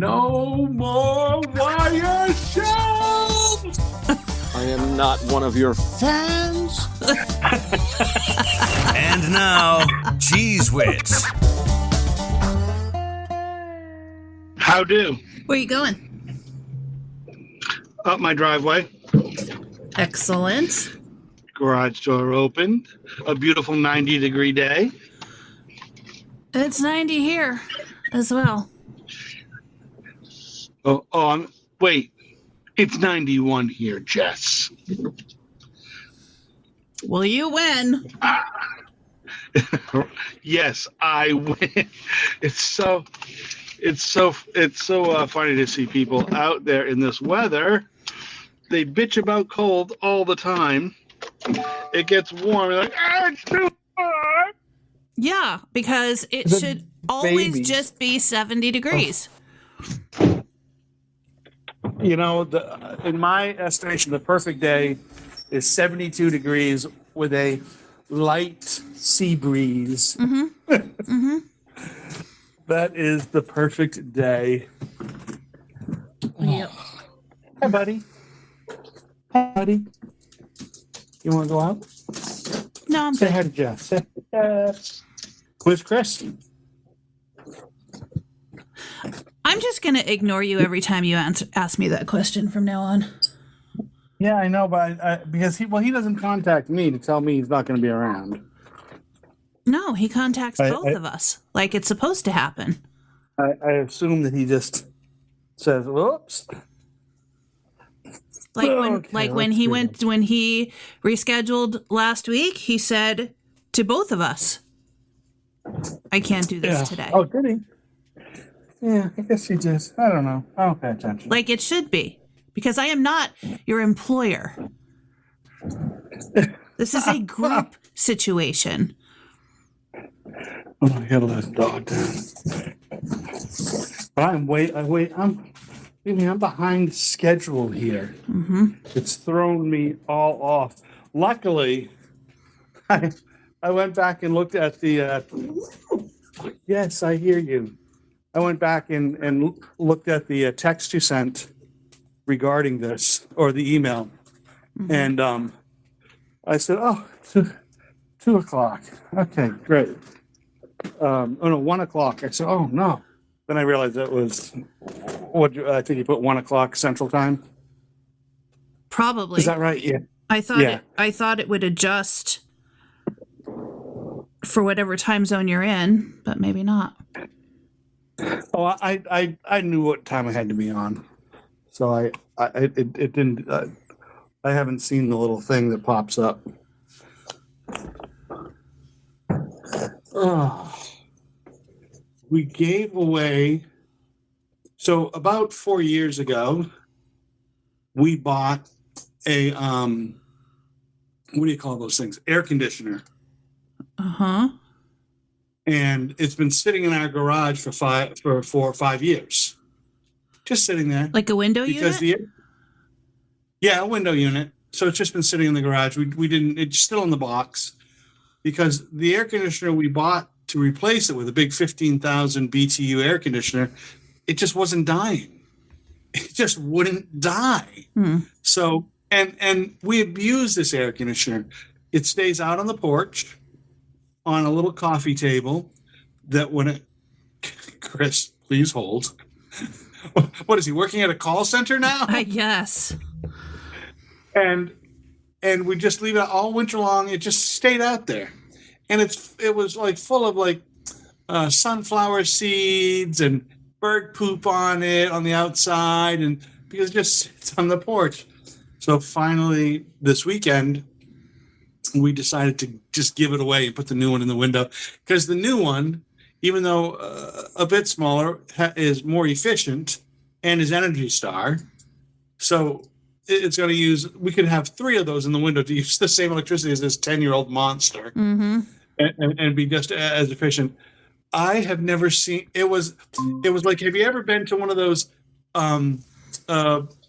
No more wire shells! I am not one of your fans. And now, Cheezwits. How do? Where are you going? Up my driveway. Excellent. Garage door opened. A beautiful 90-degree day. It's 90 here as well. Wait. It's 91 here, Jess. Well, you win. Yes, I win. It's so funny to see people out there in this weather. They bitch about cold all the time. It gets warm. They're like, it's too hot. Yeah, because it should always just be 70 degrees. You know, in my estimation, the perfect day is 72 degrees with a light sea breeze. Mm-hmm. Mm-hmm. That is the perfect day. Yep. Hi, buddy. Hi, buddy. You want to go out? No, I'm Say good. hi to Jeff. Say hi to Jeff. Where's Chris? I'm just going to ignore you every time you ask me that question from now on. Yeah, I know, but because he doesn't contact me to tell me he's not going to be around. No, he contacts both of us, like it's supposed to happen. I assume that he just says, "Whoops." When he rescheduled last week, he said to both of us, "I can't do this today." Oh, did he? Yeah, I guess he did. I don't know. I don't pay attention. Like it should be, because I am not your employer. This is a group situation. Oh, I gotta let the dog down. But I'm behind schedule here. Mm-hmm. It's thrown me all off. Luckily, I went back and looked at the. Yes, I hear you. I went back and looked at the text you sent regarding this, or the email, and I said, "Oh, 2 o'clock. Okay, great." 1 o'clock. I said, "Oh no." Then I realized that was I think you put 1 o'clock Central Time. Probably. Is that right? Yeah. I thought it would adjust for whatever time zone you're in, but maybe not. Oh, I knew what time I had to be on, so it didn't. I haven't seen the little thing that pops up. We gave away. So about 4 years ago, we bought a what do you call those things? Air conditioner. Uh-huh. And it's been sitting in our garage for 4 or 5 years, just sitting there. Like a window because unit? A window unit. So it's just been sitting in the garage. We didn't. It's still in the box because the air conditioner we bought to replace it with a big 15,000 BTU air conditioner, it just wasn't dying. It just wouldn't die. So and we abuse this air conditioner. It stays out on the porch, on a little coffee table that when it... Chris, please hold. What is he, working at a call center now? I guess. And we just leave it all winter long. It just stayed out there. And it was like full of like sunflower seeds and bird poop on it on the outside, and because it just sits on the porch. So finally this weekend, we decided to just give it away and put the new one in the window, because the new one, even though a bit smaller, is more efficient and is Energy Star. So it's going to use, we could have 3 of those in the window to use the same electricity as this 10-year-old monster, and be just as efficient. I have never seen, it was like, have you ever been to one of those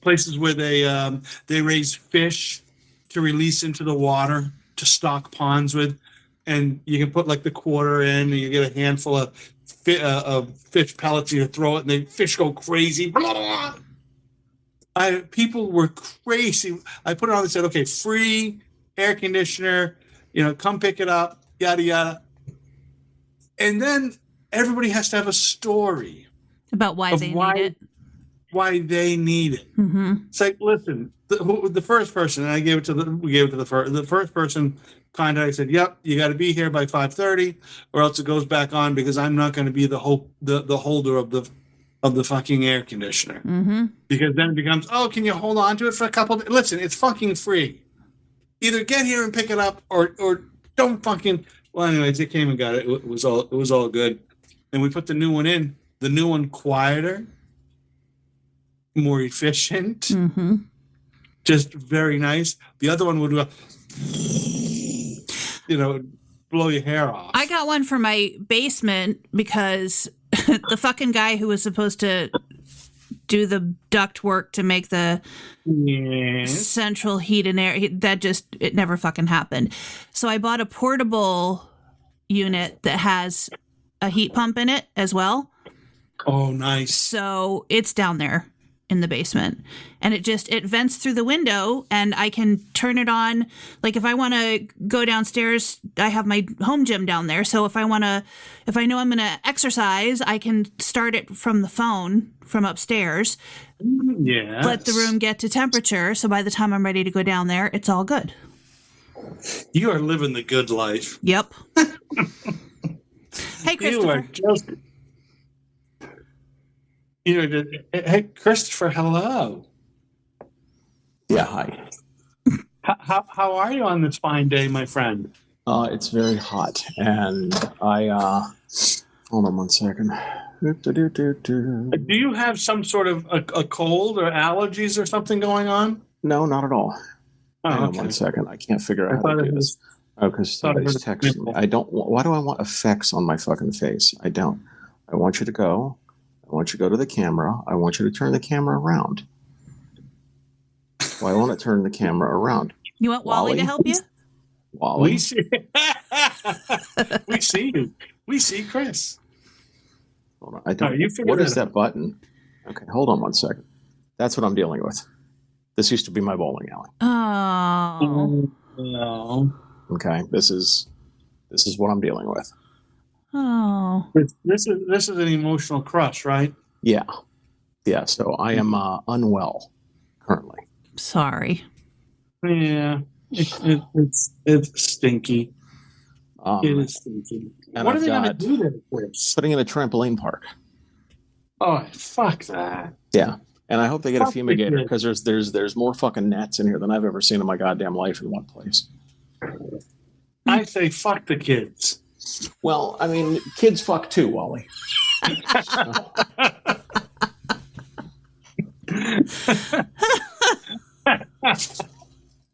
places where they raise fish to release into the water to stock ponds with, and you can put like the quarter in and you get a handful of fish pellets. You throw it, and the fish go crazy. Blah, blah, blah. People were crazy. I put it on and said, okay, free air conditioner, come pick it up, yada, yada. And then everybody has to have a story about why they need it. Why they need it. Mm-hmm. It's like, listen, the first person, and we gave it to the first person contacted. I said, yep, you got to be here by 5:30 or else it goes back on because I'm not going to be the holder of the fucking air conditioner. Mm-hmm. Because then it becomes, oh, can you hold on to it for a couple of days? Listen, it's fucking free. Either get here and pick it up or don't fucking. Well, anyways, they came and got it. It was all good. And we put the new one in. The new one quieter, more efficient, mm-hmm. just very nice. The other one would go, blow your hair off. I got one for my basement because the fucking guy who was supposed to do the duct work to make the central heat and air, it never fucking happened. So I bought a portable unit that has a heat pump in it as well. Oh, nice. So it's down there in the basement, and it vents through the window, and I can turn it on. Like if I want to go downstairs, I have my home gym down there. So if I know I'm going to exercise, I can start it from the phone from upstairs. Yeah. Let the room get to temperature. So by the time I'm ready to go down there, it's all good. You are living the good life. Yep. Hey, Christopher. Hey, Christopher, hello. Yeah, hi. How are you on this fine day, my friend? It's very hot, and I hold on one second. Do you have some sort of a cold or allergies or something going on? No, not at all. Oh, Hang on okay. 1 second. I can't figure out how to do this. Oh, because somebody's texting me. Why do I want effects on my fucking face? I don't. I want you to go. I want you to go to the camera. I want you to turn the camera around. Why won't it turn the camera around? You want Wally to help you? Wally? We see you. We see Chris. Hold on. I don't. You figure What is that out. that button? Okay, hold on 1 second. That's what I'm dealing with. This used to be my bowling alley. Oh. No. Okay, this is what I'm dealing with. Oh. This is an emotional crush, right? Yeah. So I am unwell currently. Sorry. Yeah. It's stinky. It is stinky. And What I've are they going to got do there, Chris? putting in a trampoline park. Oh, fuck that. Yeah, and I hope they get a Fuck the fumigator kids. because there's more fucking gnats in here than I've ever seen in my goddamn life in one place. I say fuck the kids. Well, I mean, kids fuck too, Wally.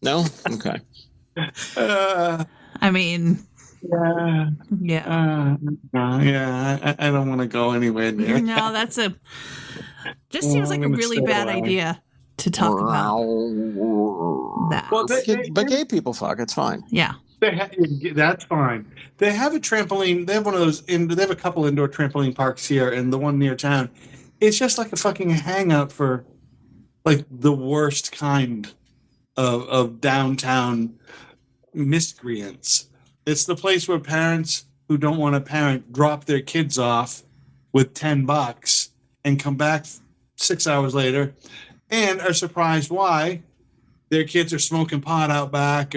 No? Okay. I mean, Yeah. yeah. I don't want to go anywhere near. No, just seems like a I'm gonna really stay bad away. idea to talk about that. Well, But gay people fuck. It's fine. Yeah. That's fine. They have a trampoline. They have one of those. They have a couple indoor trampoline parks here, and the one near town. It's just like a fucking hangout for, like, the worst kind of downtown miscreants. It's the place where parents who don't want to parent drop their kids off with $10 and come back 6 hours later and are surprised why their kids are smoking pot out back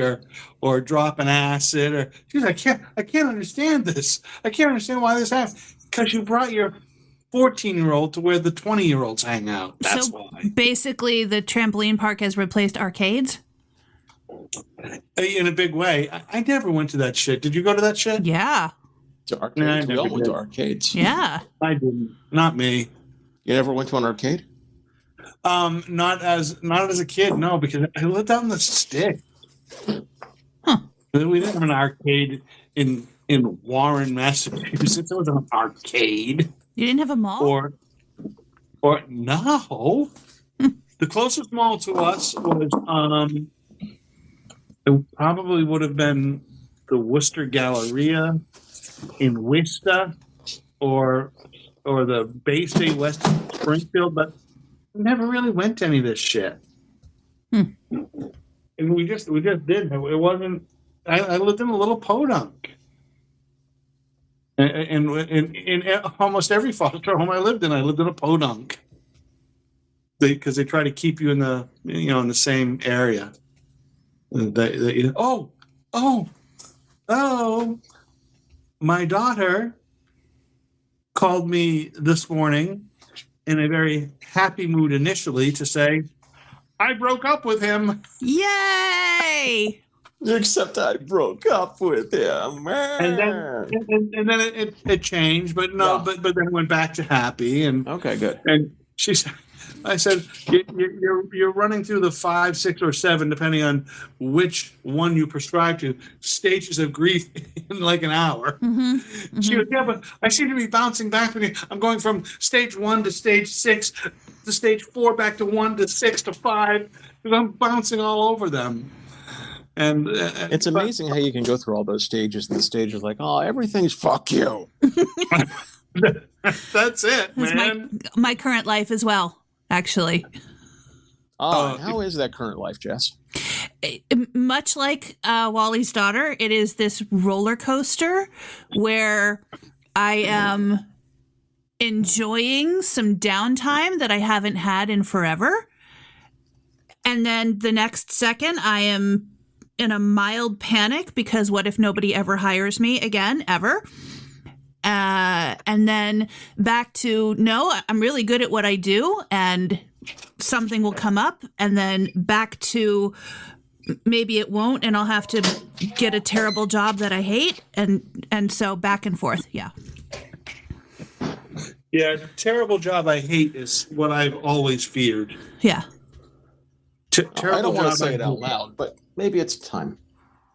or dropping acid or geez, I can't understand this. I can't understand why this happened. Because you brought your 14-year-old to where the 20-year-olds hang out. That's So why. basically, the trampoline park has replaced arcades? In a big way. I never went to that shit. Did you go to that shit? Yeah. To arcades. Yeah, I We never all went did. to arcades. Yeah. I didn't. Not me. You never went to an arcade? Not as a kid, no, because I lived out in the sticks. Huh. We didn't have an arcade in Warren, Massachusetts. It was an arcade. You didn't have a mall? Or no. The closest mall to us was it probably would have been the Worcester Galleria in Worcester. or the Bay State West Springfield, but never really went to any of this shit. And we just didn't. It wasn't. I lived in a little podunk, and in almost every foster home I lived in a podunk. Because they try to keep you in the in the same area. My daughter called me this morning in a very happy mood initially to say, I broke up with him. Yay! Except I broke up with him. And then it changed, but no, but then went back to happy. And okay, good. And she said, I said, you're running through the 5, 6, or 7, depending on which one you prescribe to, stages of grief in like an hour. She goes, yeah, but I seem to be bouncing back. I'm going from stage 1 to stage 6 to stage 4, back to 1 to 6 to 5, because I'm bouncing all over them. And it's amazing how you can go through all those stages. And the stage is like, oh, everything's fuck you. That's it, man. My current life as well. Actually. How is that current life, Jess? Much like Wally's daughter, it is this roller coaster where I am enjoying some downtime that I haven't had in forever. And then the next second, I am in a mild panic because what if nobody ever hires me again, ever? And then back to, no, I'm really good at what I do and something will come up, and then back to maybe it won't and I'll have to get a terrible job that I hate. And so back and forth. Yeah. Yeah. Terrible job I hate is what I've always feared. Yeah. Terrible I don't want to say job it out loud, but maybe it's time.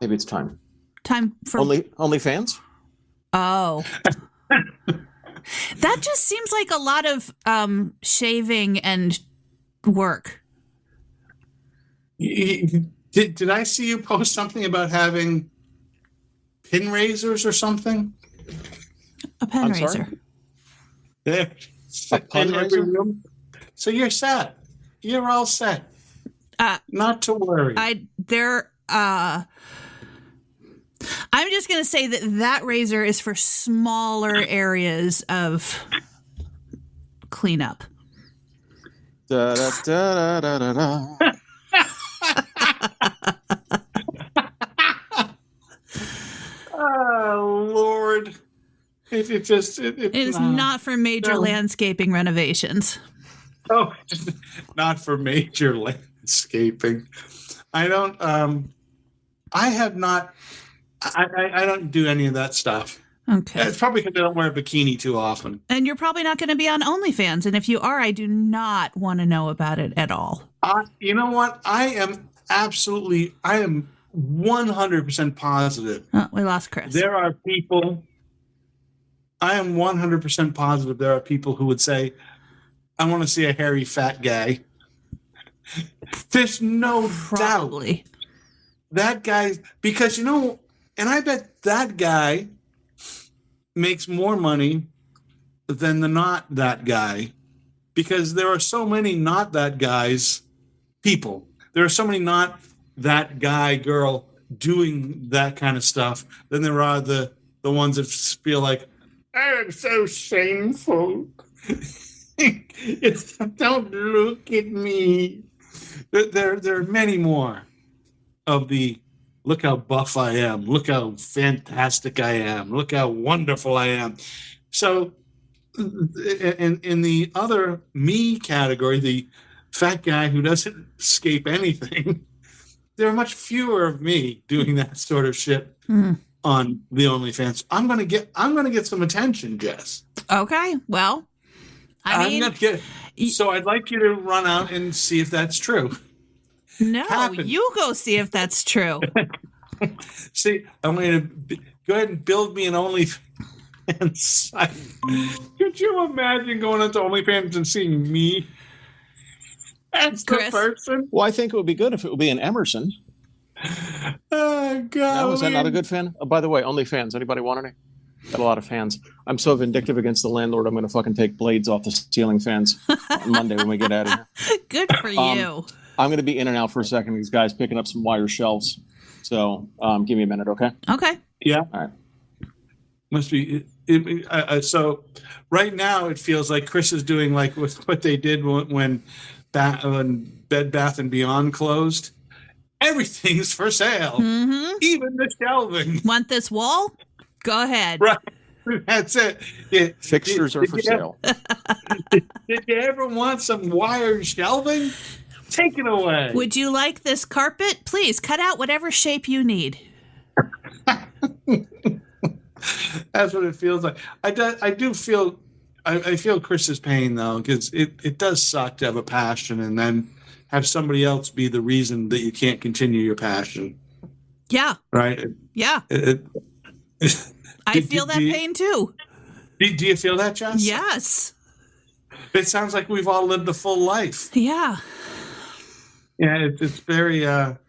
Maybe it's time. Time for OnlyFans? Oh. That just seems like a lot of shaving and work. Did I see you post something about having pin raisers or something? A pen raiser. Yeah. A pin raiser? So you're set. You're all set. Not to worry. I'm just going to say that razor is for smaller areas of cleanup. Da, da, da, da, da, da. Oh, Lord. It is not for major landscaping renovations. Oh, not for major landscaping. I don't do any of that stuff. Okay. It's probably because I don't wear a bikini too often. And you're probably not going to be on OnlyFans. And if you are, I do not want to know about it at all. You know what? I am 100% positive. Oh, we lost Chris. There are people, I am 100% positive there are people who would say, I want to see a hairy fat guy. There's no Probably. doubt. That guy, because and I bet that guy makes more money than the not that guy, because there are so many not that guys, people. There are so many not that guy, girl doing that kind of stuff than there are the ones that feel like, I'm so shameful. Don't look at me. There are many more of the look how buff I am, look how fantastic I am, look how wonderful I am. So in the other me category, the fat guy who doesn't escape anything, there are much fewer of me doing that sort of shit on the OnlyFans. I'm gonna get some attention, Jess. Okay, well, so I'd like you to run out and see if that's true. No, you go see if that's true. See, I'm going to go ahead and build me an OnlyFans site. Could you imagine going into OnlyFans and seeing me as the person? Well, I think it would be good if it would be an Emerson. Oh, God. Now, is that not a good fan? Oh, by the way, OnlyFans, anybody want any? Got a lot of fans. I'm so vindictive against the landlord. I'm going to fucking take blades off the ceiling fans on Monday when we get out of here. Good for you. I'm going to be in and out for a second. These guys picking up some wire shelves. So give me a minute, okay? Okay. Yeah. All right. Must be. So right now it feels like Chris is doing like what they did when Bed Bath and Beyond closed. Everything's for sale, even the shelving. Want this wall? Go ahead. Right. That's it. Yeah. Fixtures are for sale. Did you ever want some wired shelving? Take it away. Would you like this carpet? Please cut out whatever shape you need. That's what it feels like. I feel Chris's pain though, because it does suck to have a passion and then have somebody else be the reason that you can't continue your passion. Yeah. Right. Yeah. I feel that pain too. Do you feel that, Jess? Yes. It sounds like we've all lived a full life. Yeah. Yeah, it's very. I'm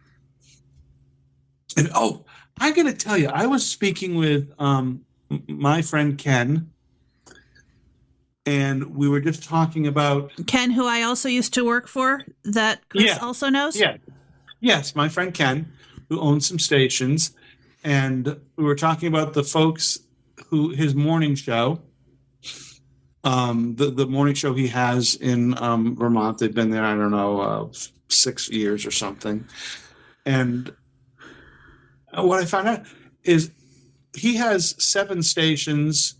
going to tell you, I was speaking with my friend Ken, and we were just talking about Ken, who I also used to work for, that Chris also knows. Yeah, yes, my friend Ken, who owns some stations, and we were talking about the folks who his morning show. The morning show he has in Vermont. They've been there, I don't know, 6 years or something. And what I found out is he has 7 stations,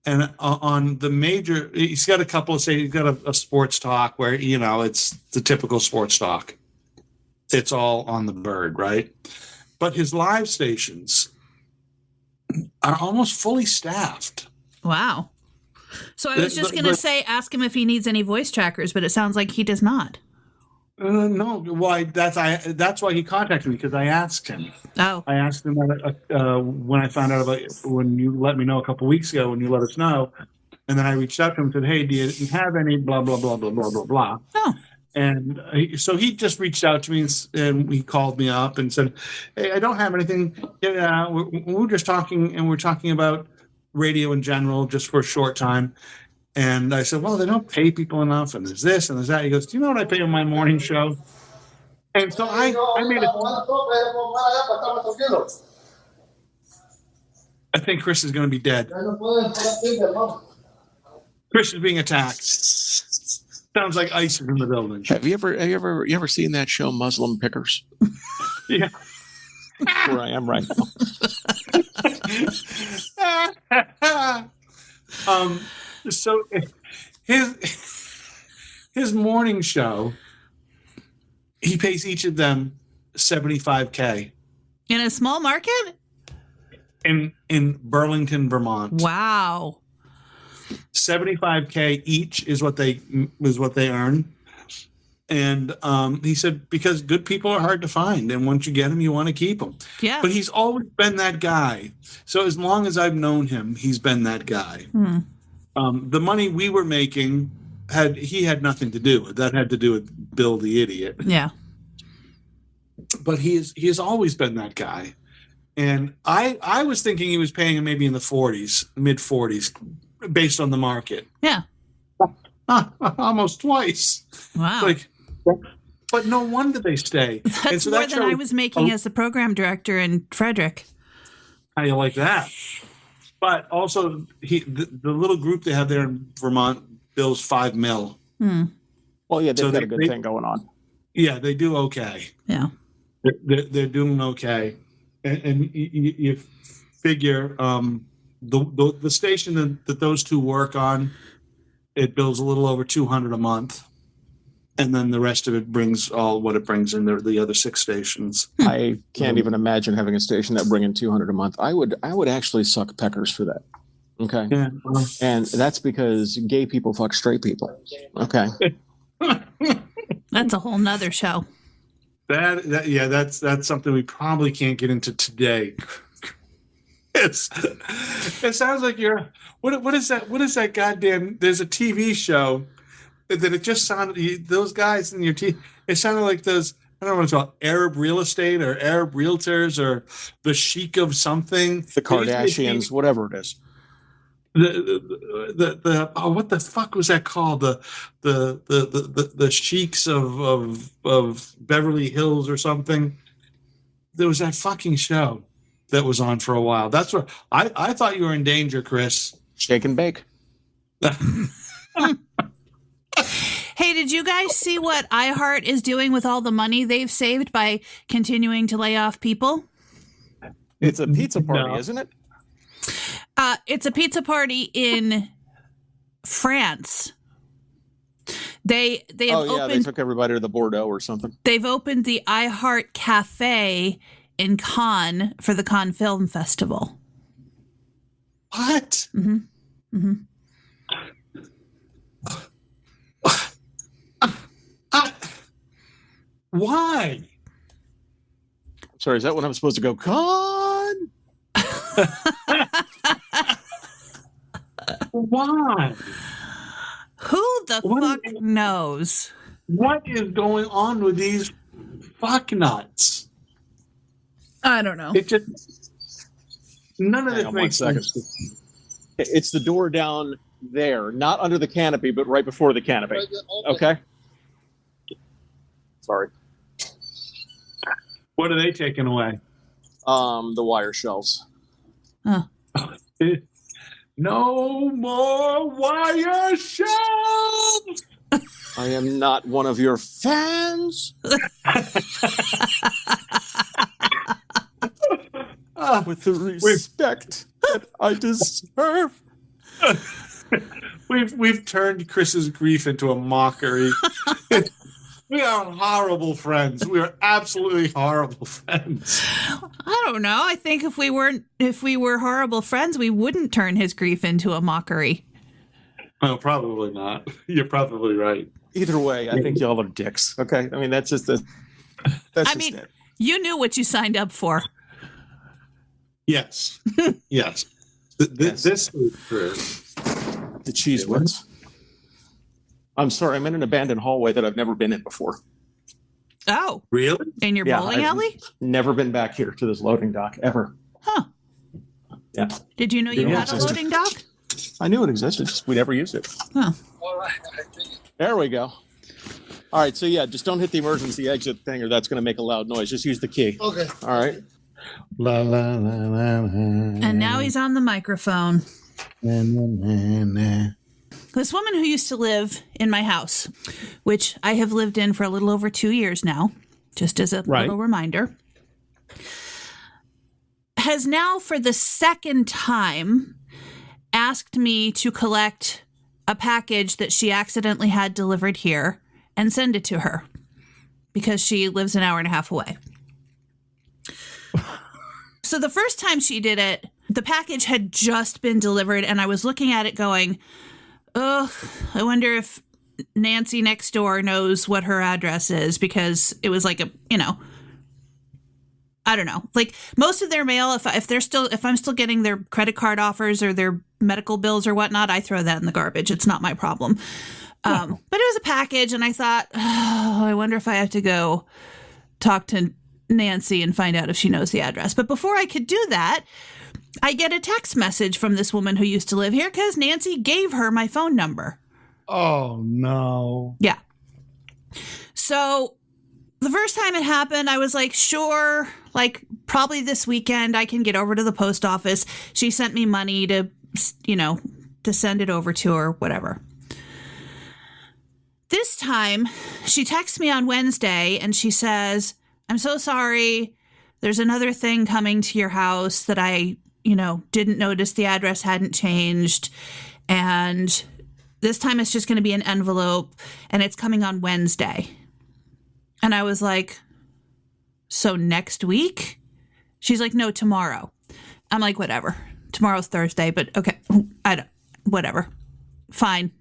and on the major, he's got a couple of stations. He's got a sports talk where, it's the typical sports talk. It's all on the bird, right? But his live stations are almost fully staffed. Wow. So I was just going to say, ask him if he needs any voice trackers, but it sounds like he does not. No, why? That's why he contacted me, because I asked him. Oh. I asked him when I found out about when you let me know a couple of weeks ago, when you let us know, and then I reached out to him and said, "Hey, do you have any blah blah blah blah blah blah blah?" Oh. And so he just reached out to me and he called me up and said, "Hey, I don't have anything. We're just talking, and we're talking about radio in general, just for a short time." And I said, "Well, they don't pay people enough, and there's this and there's that." He goes, "Do you know what I pay on my morning show?" And so I made it. I think Chris is going to be dead. Chris is being attacked. Sounds like ICE is in the building. Have you ever seen that show Muslim Pickers? Yeah. Where I am right now. So his morning show, he pays each of them $75K in a small market in Burlington, Vermont. Wow. $75K each is what they earn. And he said, because good people are hard to find, and once you get them, you want to keep them. Yeah. But he's always been that guy. So as long as I've known him, he's been that guy. The money we were making he had nothing to do with. That had to do with Bill the idiot. Yeah. But he has always been that guy. And I was thinking he was paying him maybe in the 40s, mid 40s, based on the market. Yeah. Almost twice. Wow. But no wonder they stay. That's more than I was making as the program director in Frederick. How you like that? But also, the little group they have there in Vermont bills $5 million. Well, yeah, they've got a good thing going on. Yeah, they do okay. Yeah, they're doing okay, and you figure the station that those two work on, it bills a little over $200 a month. And then the rest of it brings all what it brings in the other 6 stations. I can't even imagine having a station that bring in $200 a month. I would actually suck peckers for that. Okay. Yeah. And that's because gay people fuck straight people. Okay. That's a whole nother show. That's something we probably can't get into today. It sounds like you're what is that goddamn, there's a TV show that it just sounded, those guys in your teeth, it sounded like those don't know what it's called, Arab real estate or Arab realtors or the chic of something. The Kardashians, whatever it is. What the fuck was that called? The sheiks of Beverly Hills or something. There was that fucking show that was on for a while. That's what I thought you were in danger, Chris. Shake and bake. Hey, did you guys see what iHeart is doing with all the money they've saved by continuing to lay off people? It's a pizza party, isn't it? It's a pizza party in France. They have opened, they took everybody to the Bordeaux or something. They've opened the iHeart Cafe in Cannes for the Cannes Film Festival. What? Mm-hmm. Mm-hmm. Why? Sorry, is that when I'm supposed to go, Con? Why? Who the fuck knows? What is going on with these fuck nuts? I don't know. It just none of this makes sense. It's the door down there, not under the canopy, but right before the canopy. Okay. Sorry. What are they taking away? The wire shells. Huh. No more wire shells. I am not one of your fans. With the respect that I deserve. We've turned Chris's grief into a mockery. We are horrible friends. We are absolutely horrible friends. I don't know. I think if we were horrible friends, we wouldn't turn his grief into a mockery. Oh, probably not. You're probably right. Either way, I think y'all are dicks. Okay, I mean that's just it. You knew what you signed up for. Yes. Yes. This is true. The Cheezwits. I'm sorry, I'm in an abandoned hallway that I've never been in before. Oh. Really? In your bowling alley? Never been back here to this loading dock, ever. Huh. Yeah. Did you know you had a loading dock? I knew it existed, just we never used it. Huh. There we go. All right, so yeah, just don't hit the emergency exit thing or that's going to make a loud noise. Just use the key. Okay. All right. La, la, la, la, la. And now he's on the microphone. This woman who used to live in my house, which I have lived in for a little over 2 years now, just as a little reminder, has now for the second time asked me to collect a package that she accidentally had delivered here and send it to her because she lives an hour and a half away. So the first time she did it, the package had just been delivered and I was looking at it going, ugh, I wonder if Nancy next door knows what her address is, because it was like I don't know. Like most of their mail, if I'm still getting their credit card offers or their medical bills or whatnot, I throw that in the garbage. It's not my problem. But it was a package and I thought, oh, I wonder if I have to go talk to Nancy and find out if she knows the address. But before I could do that, I get a text message from this woman who used to live here because Nancy gave her my phone number. Oh, no. Yeah. So the first time it happened, I was like, sure, like probably this weekend I can get over to the post office. She sent me money to send it over to her, whatever. This time she texts me on Wednesday and she says, I'm so sorry. There's another thing coming to your house that I didn't notice the address hadn't changed. And this time it's just going to be an envelope and it's coming on Wednesday. And I was like, so next week? She's like, no, tomorrow. I'm like, whatever. Tomorrow's Thursday, but okay. Whatever. Fine.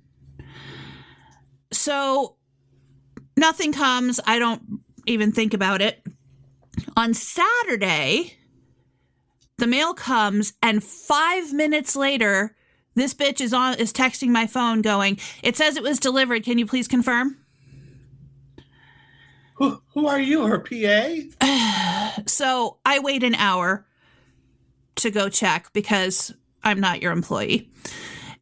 So nothing comes. I don't even think about it. On Saturday, the mail comes, and 5 minutes later, this bitch is texting my phone going, it says it was delivered. Can you please confirm? Who are you, her PA? So I wait an hour to go check because I'm not your employee.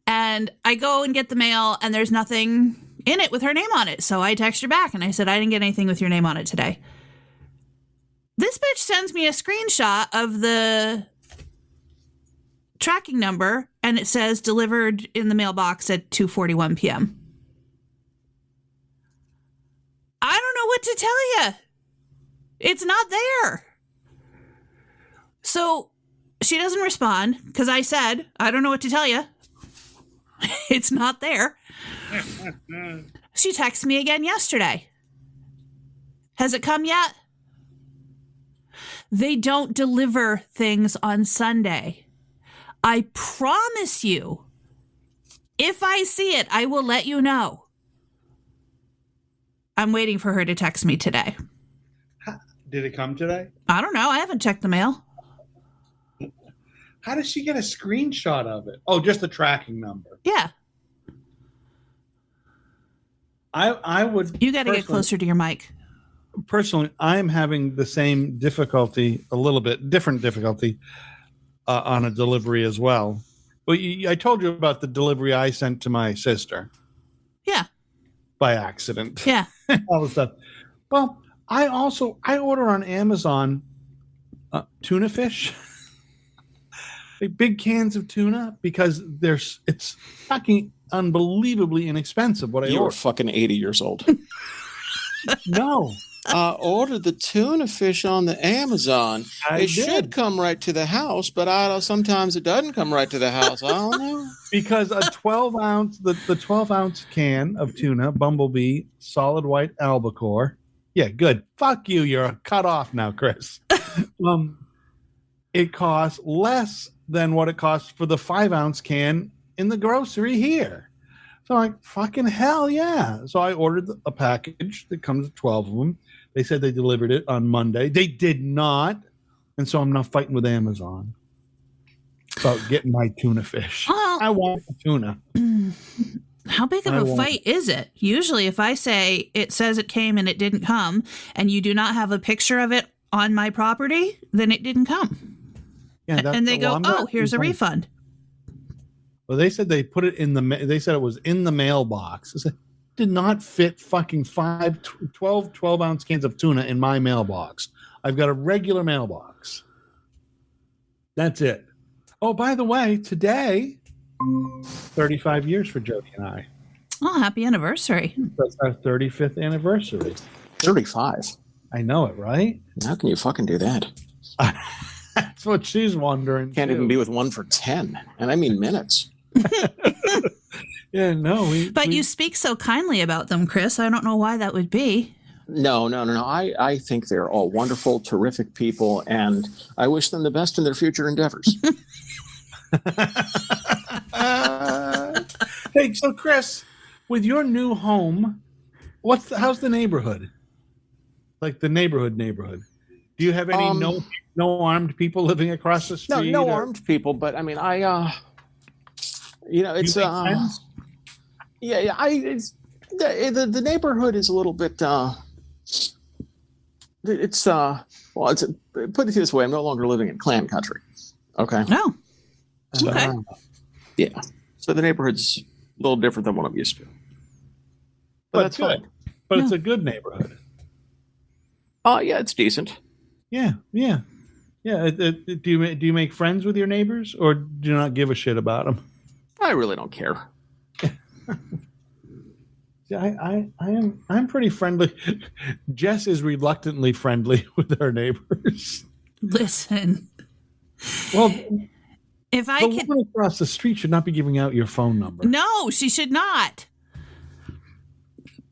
And I go and get the mail, and there's nothing in it with her name on it. So I text her back, and I said, I didn't get anything with your name on it today. This bitch sends me a screenshot of the tracking number, and it says delivered in the mailbox at 2:41 p.m. I don't know what to tell you. It's not there. So she doesn't respond because I said, I don't know what to tell you. It's not there. She texted me again yesterday. Has it come yet? They don't deliver things on Sunday. I promise you, if I see it, I will let you know. I'm waiting for her to text me today. Did it come today? I don't know. I haven't checked the mail. How does she get a screenshot of it? Oh, just the tracking number. Yeah. I would. You got to get closer to your mic. Personally, I'm having the same difficulty, a little bit different difficulty on a delivery as well. Well, I told you about the delivery I sent to my sister. Yeah. By accident. Yeah. All the stuff. Well, I order on Amazon tuna fish. Big cans of tuna because it's fucking unbelievably inexpensive. What I You order. were fucking 80 years old. No. Ordered the tuna fish on the Amazon. It should come right to the house, but sometimes it doesn't come right to the house. I don't know. Because a 12 ounce, the 12 ounce can of tuna, Bumblebee, solid white albacore. Yeah, good. Fuck you. You're cut off now, Chris. It costs less than what it costs for the 5 ounce can in the grocery here. So I'm like, fucking hell yeah. So I ordered a package that comes with 12 of them. They said they delivered it on Monday. They did not. And so I'm now fighting with Amazon about getting my tuna fish. Well, I want the tuna. How big of a fight is it? Usually if I say it says it came and it didn't come, and you do not have a picture of it on my property, then it didn't come. Yeah, and they go, here's a refund. Well, they said they put it in they said it was in the mailbox. It did not fit fucking 12 ounce cans of tuna in my mailbox. I've got a regular mailbox. That's it. Oh, by the way, today, 35 years for Jody and I. Oh, happy anniversary. That's our 35th anniversary. 35. I know it, right? How can you fucking do that? That's what she's wondering. Can't even be with one for 10. And I mean minutes. Yeah, no. But you speak so kindly about them, Chris. I don't know why that would be. No. I think they're all wonderful, terrific people, and I wish them the best in their future endeavors. Hey, so Chris, with your new home, how's the neighborhood? Like the neighborhood. Do you have any no armed people living across the street? No armed people, but I mean, it's the neighborhood is a little bit put it this way, I'm no longer living in Klan country. Okay. No. Okay. Yeah. So the neighborhood's a little different than what I'm used to. But that's good. fine. But it's a good neighborhood. Yeah, it's decent. Yeah. Do you make friends with your neighbors, or do you not give a shit about them? I really don't care. Yeah, I'm pretty friendly. Jess is reluctantly friendly with her neighbors. Listen. Well, if I the woman across the street should not be giving out your phone number. No, she should not.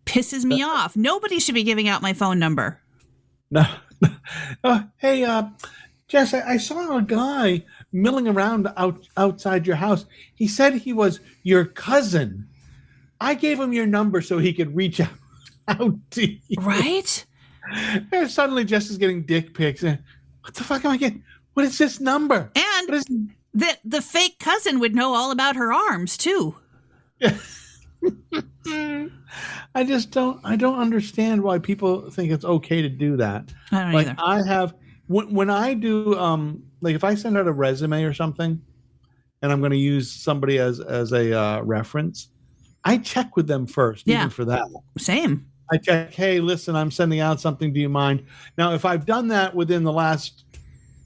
Pisses me off. Nobody should be giving out my phone number. No. Hey, Jess, I saw a guy milling around outside your house. He said he was your cousin. I gave him your number so he could reach out to you. Right? And suddenly Jess is getting dick pics. What the fuck am I getting? What is this number? And the fake cousin would know all about her arms, too. Yeah. I don't understand why people think it's okay to do that. I don't like either. I have when I do like if I send out a resume or something and I'm going to use somebody as a reference, I check with them first, even for that. Same. I check, hey, listen, I'm sending out something. Do you mind? Now, if I've done that within the last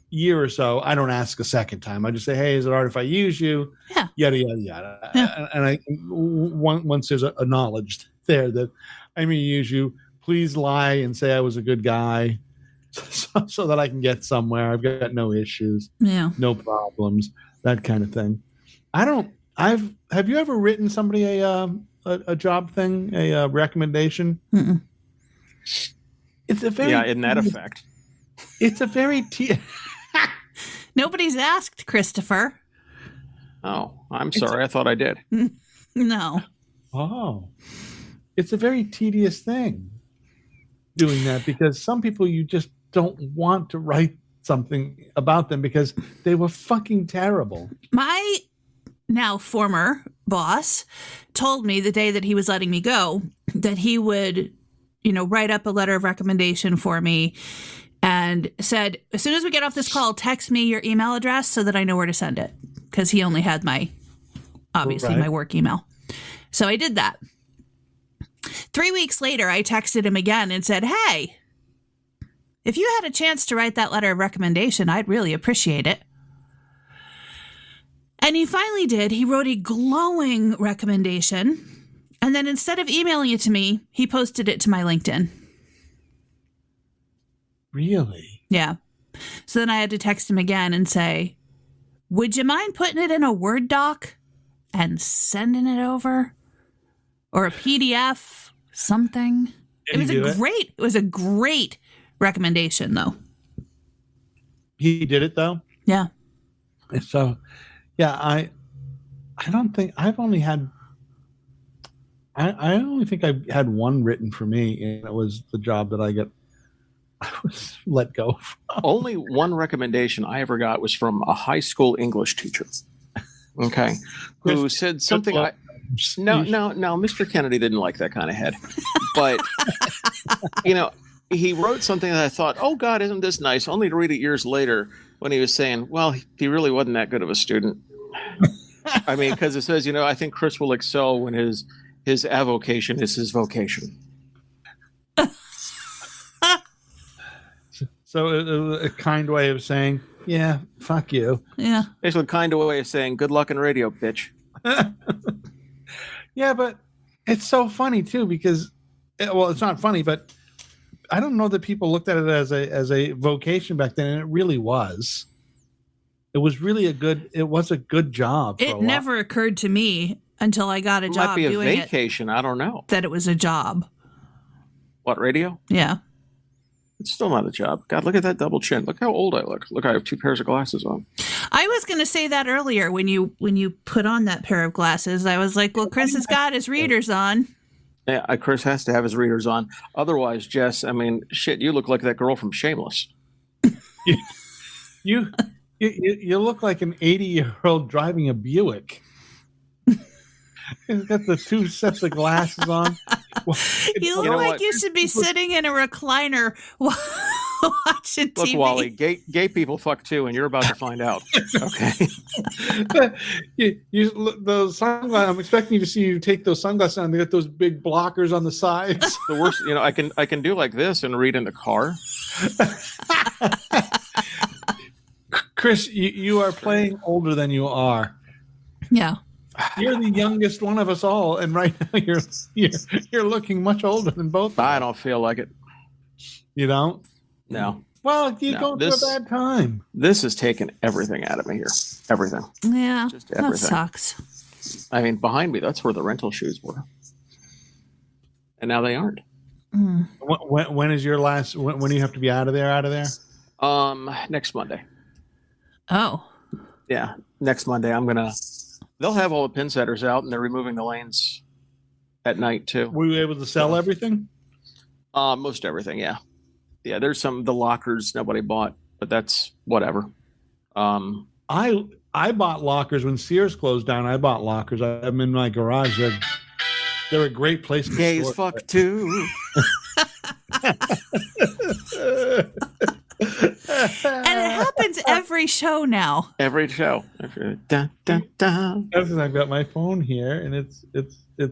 year or so, I don't ask a second time. I just say, hey, is it all right if I use you? Yeah. Yada, yada, yada. Yeah. And once there's a knowledge there that I may use you, please lie and say I was a good guy so that I can get somewhere. I've got no issues. Yeah. No problems, that kind of thing. Have you ever written somebody a job thing, a recommendation? Mm-mm. It's a very in that effect. It's a very Nobody's asked, Christopher. Oh, I'm sorry. I thought I did. No. Oh, it's a very tedious thing doing that because some people you just don't want to write something about them because they were fucking terrible. My now former boss told me the day that he was letting me go that he would, write up a letter of recommendation for me and said, as soon as we get off this call, text me your email address so that I know where to send it. Because he only had my work email. So I did that. 3 weeks later, I texted him again and said, hey, if you had a chance to write that letter of recommendation, I'd really appreciate it. And he finally did. He wrote a glowing recommendation. And then instead of emailing it to me, he posted it to my LinkedIn. Really? Yeah. So then I had to text him again and say, would you mind putting it in a Word doc and sending it over? Or a PDF, something. It was a great recommendation, though. He did it, though? Yeah. So, yeah, I don't think I've only had. I only think I had one written for me, and it was the job that I was let go from. Only one recommendation I ever got was from a high school English teacher. Okay, who said something. No, Mr. Kennedy didn't like that kind of head, but he wrote something that I thought, oh God, isn't this nice? Only to read it years later when he was saying, well, he really wasn't that good of a student. I mean, because it says, I think Chris will excel when his avocation is his vocation. So a kind way of saying, yeah, fuck you. Yeah. It's a kind of way of saying, good luck in radio, bitch. Yeah, but it's so funny too because, it's not funny, but I don't know that people looked at it as a vocation back then, and it really was. It was really a good job. It never occurred to me until I got a job doing it. Might be a vacation. I don't know. That it was a job. What, radio? Yeah. It's still not a job. God, look at that double chin. Look how old I look. Look, I have 2 pairs of glasses on. I was going to say that earlier when you put on that pair of glasses. I was like, well, Chris has got his readers on. Yeah, Chris has to have his readers on. Otherwise, Jess, I mean, shit, you look like that girl from Shameless. You look like an 80-year-old driving a Buick. He's got the 2 sets of glasses on. You look like you should be sitting in a recliner watching TV. Look, Wally, gay people fuck too, and you're about to find out. Okay. Those sunglasses. I'm expecting you to see you take those sunglasses on. They got those big blockers on the sides. The worst, I can do like this and read in the car. Chris, you are playing older than you are. Yeah. You're the youngest one of us all, and right now you're looking much older than both. I don't feel like it. You don't? No. Well, you go through a bad time. This has taken everything out of me here. Everything. Yeah. Just everything. That sucks. I mean, behind me, that's where the rental shoes were, and now they aren't. Mm. When is your last? When do you have to be out of there? Next Monday. Oh. Yeah, next Monday. They'll have all the pin setters out, and they're removing the lanes at night too. Were you able to sell everything? Most everything, yeah. Yeah, there's the lockers nobody bought, but that's whatever. I bought lockers when Sears closed down. I bought lockers. I'm in my garage. They're a great place to Gays store fuck too. And it happens every show now. Every show. Dun, dun, dun. Because I've got my phone here, and it's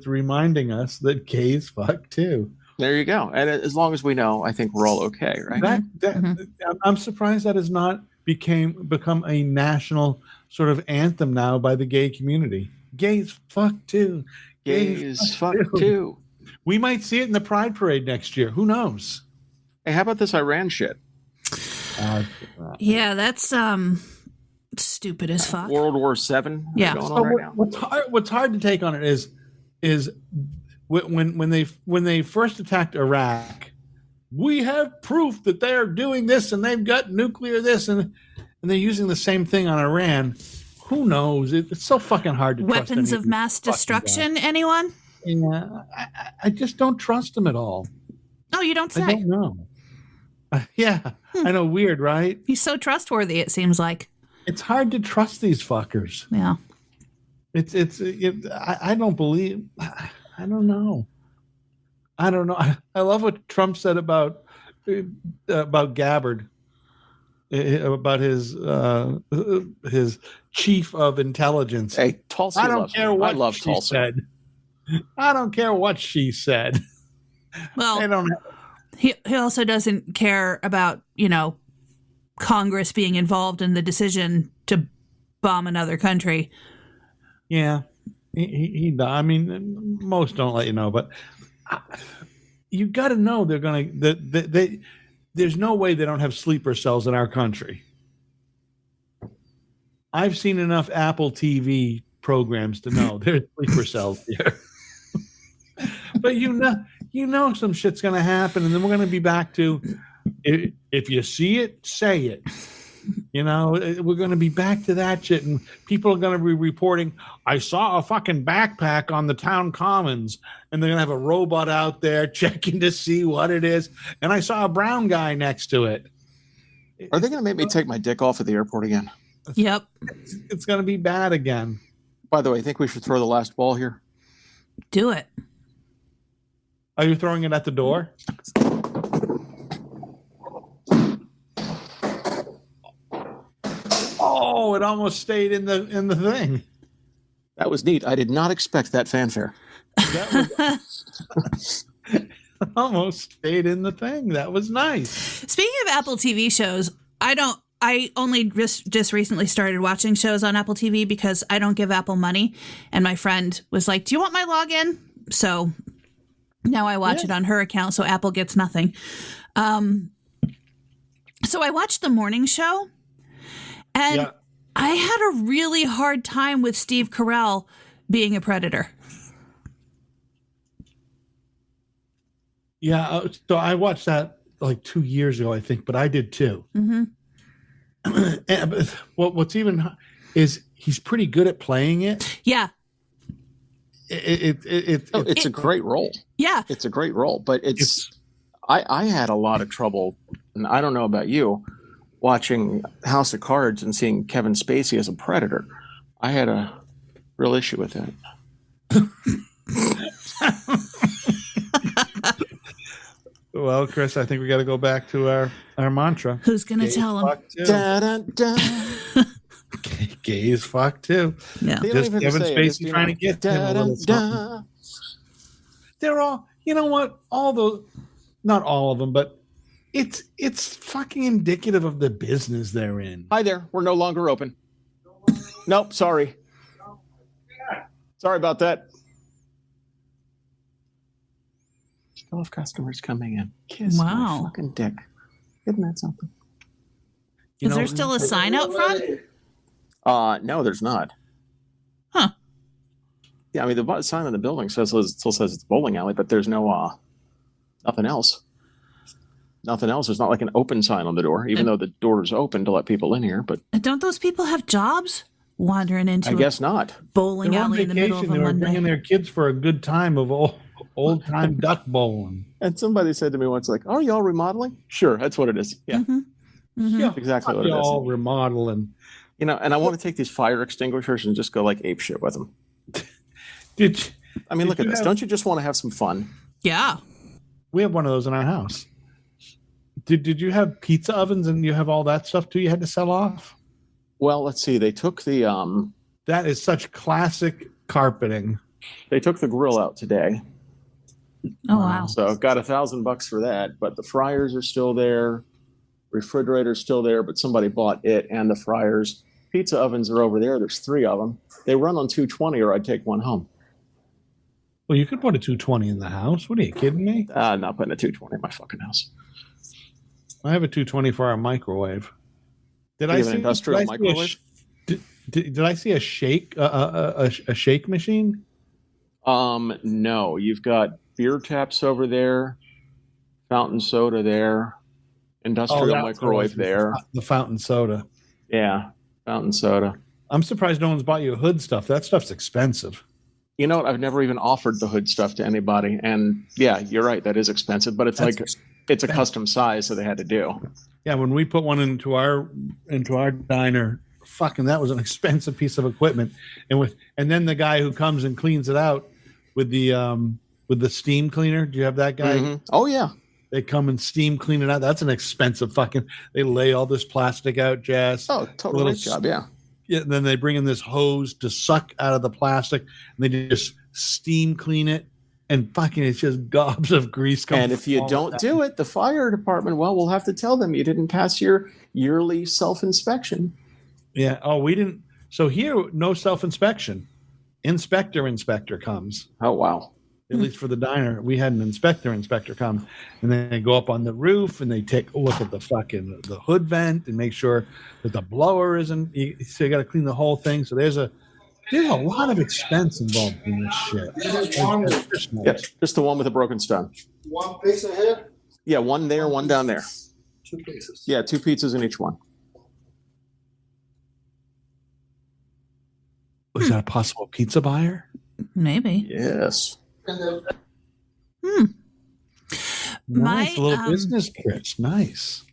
reminding us that gays fuck too. There you go. And as long as we know, I think we're all okay, right? I'm surprised that has not become a national sort of anthem now by the gay community. Gays fuck too. Gays fuck too. We might see it in the Pride Parade next year. Who knows? Hey, how about this Iran shit? Yeah, that's stupid as fuck. World War VII. Yeah. Going on right now. What's hard to take on it is when they first attacked Iraq, we have proof that they are doing this and they've got nuclear this and they're using the same thing on Iran. Who knows? It's so fucking hard to trust weapons of mass destruction. Anyone? Yeah, I just don't trust them at all. Oh, you don't say? I don't know. I know. Weird, right? He's so trustworthy. It seems like it's hard to trust these fuckers. Yeah. I don't believe. I don't know. I love what Trump said about Gabbard, about his chief of intelligence. Hey, Tulsi. I don't care what I love she Tulsi. said. I don't care what she said. Well, I don't. he also doesn't care about Congress being involved in the decision to bomb another country. Yeah, he. I mean, most don't let you know, but you got to know they're going to. There's no way they don't have sleeper cells in our country. I've seen enough Apple TV programs to know there's sleeper cells here. But you know some shit's going to happen, and then we're going to be back to if you see it, say it. We're going to be back to that shit, and people are going to be reporting, I saw a fucking backpack on the town commons, and they're going to have a robot out there checking to see what it is, and I saw a brown guy next to it. Are they going to make me take my dick off at the airport again? Yep. It's going to be bad again. By the way, I think we should throw the last ball here. Do it. Are you throwing it at the door? Oh, it almost stayed in the thing. That was neat. I did not expect that fanfare. That was almost stayed in the thing. That was nice. Speaking of Apple TV shows, I only just recently started watching shows on Apple TV because I don't give Apple money. And my friend was like, do you want my login? So now I watch it on her account, so Apple gets nothing. So I watched the morning show, and I had a really hard time with Steve Carell being a predator. Yeah, so I watched that like 2 years ago, I think, but I did too. Mm-hmm. And what's even is he's pretty good at playing it. Yeah. It's a great role. Yeah. It's a great role, but I had a lot of trouble, and I don't know about you, watching House of Cards and seeing Kevin Spacey as a predator. I had a real issue with that. Well, Chris, I think we got to go back to our mantra. Who's going to tell him? Da, da, da. Gay as fuck too. Yeah. Just Kevin Spacey trying to get him a little something. They're all, you know what? Not all of them, but it's fucking indicative of the business they're in. Hi there. We're no longer open. Nope. Sorry. Sorry about that. Still have customers coming in. Kiss my fucking dick. Isn't that something? Is there still a sign out front? No, there's not. Huh. Yeah, I mean, the sign on the building still says it's a bowling alley, but there's no nothing else. Nothing else. There's not like an open sign on the door, even though the door is open to let people in here. But don't those people have jobs wandering into? I guess not. Bowling alley in the middle of a They were Monday. bringing their kids for a good time of old time duck bowling. And somebody said to me once, like, "Oh, y'all remodeling?" Sure, that's what it is. Yeah, Mm-hmm. Mm-hmm. Yeah, exactly what it is. All remodeling. And I want to take these fire extinguishers and just go like ape shit with them. I mean, look at this. Don't you just want to have some fun? Yeah. We have one of those in our house. Did you have pizza ovens and you have all that stuff too? You had to sell off. Well, let's see. They took the That is such classic carpeting. They took the grill out today. Oh wow. So got $1,000 for that. But the fryers are still there. Refrigerator's still there, but somebody bought it and the fryers. Pizza ovens are over there. There's 3 of them. They run on 220, or I'd take one home. Well, you could put a 220 in the house. What are you kidding me? Not putting a 220 in my fucking house. I have a 220 for our microwave. Did I see an industrial microwave? Did I see a shake a shake machine? No. You've got beer taps over there, fountain soda there, industrial microwave there. The fountain soda. Yeah, fountain soda. I'm surprised no one's bought you hood stuff. That stuff's expensive. You know what? I've never even offered the hood stuff to anybody. And yeah, you're right. That is expensive, but it's a custom size, so they had to do. Yeah, when we put one into our diner, fucking that was an expensive piece of equipment. And then the guy who comes and cleans it out with the steam cleaner. Do you have that guy? Mm-hmm. Oh yeah. They come and steam clean it out. That's an expensive fucking. They lay all this plastic out, Jess. Oh, totally job, yeah. Yeah, and then they bring in this hose to suck out of the plastic, and they just steam clean it, and fucking it's just gobs of grease. And if you don't do it, the fire department, well, we'll have to tell them you didn't pass your yearly self-inspection. Yeah. Oh, we didn't. So here, no self-inspection. Inspector comes. Oh, wow. At least for the diner, we had an inspector come, and then they go up on the roof and they take a look at the hood vent and make sure that the blower isn't. So you got to clean the whole thing. So there's a lot of expense involved in this shit. Yep, just the one with a broken stone. One piece ahead? Yeah, one there, one down there. 2 pieces. Yeah, 2 pizzas in each one. Was that a possible pizza buyer? Maybe. Yes. Nice little business, Chris. Nice.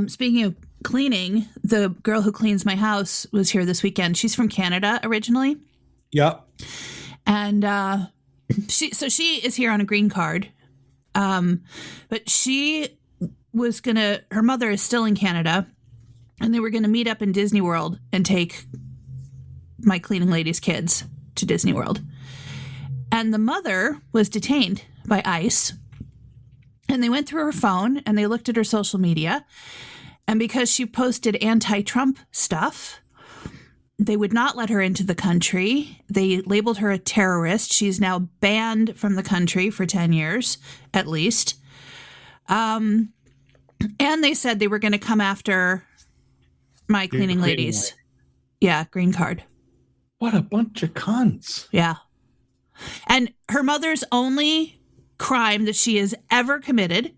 Speaking of cleaning, the girl who cleans my house was here this weekend. She's from Canada originally. Yep. And she is here on a green card. But she was her mother is still in Canada, and they were gonna meet up in Disney World and take my cleaning lady's kids to Disney World. And the mother was detained by ICE. And they went through her phone and they looked at her social media. And because she posted anti-Trump stuff, they would not let her into the country. They labeled her a terrorist. She's now banned from the country for 10 years, at least. And they said they were going to come after my cleaning ladies. Yeah, green card. What a bunch of cunts. Yeah. And her mother's only crime that she has ever committed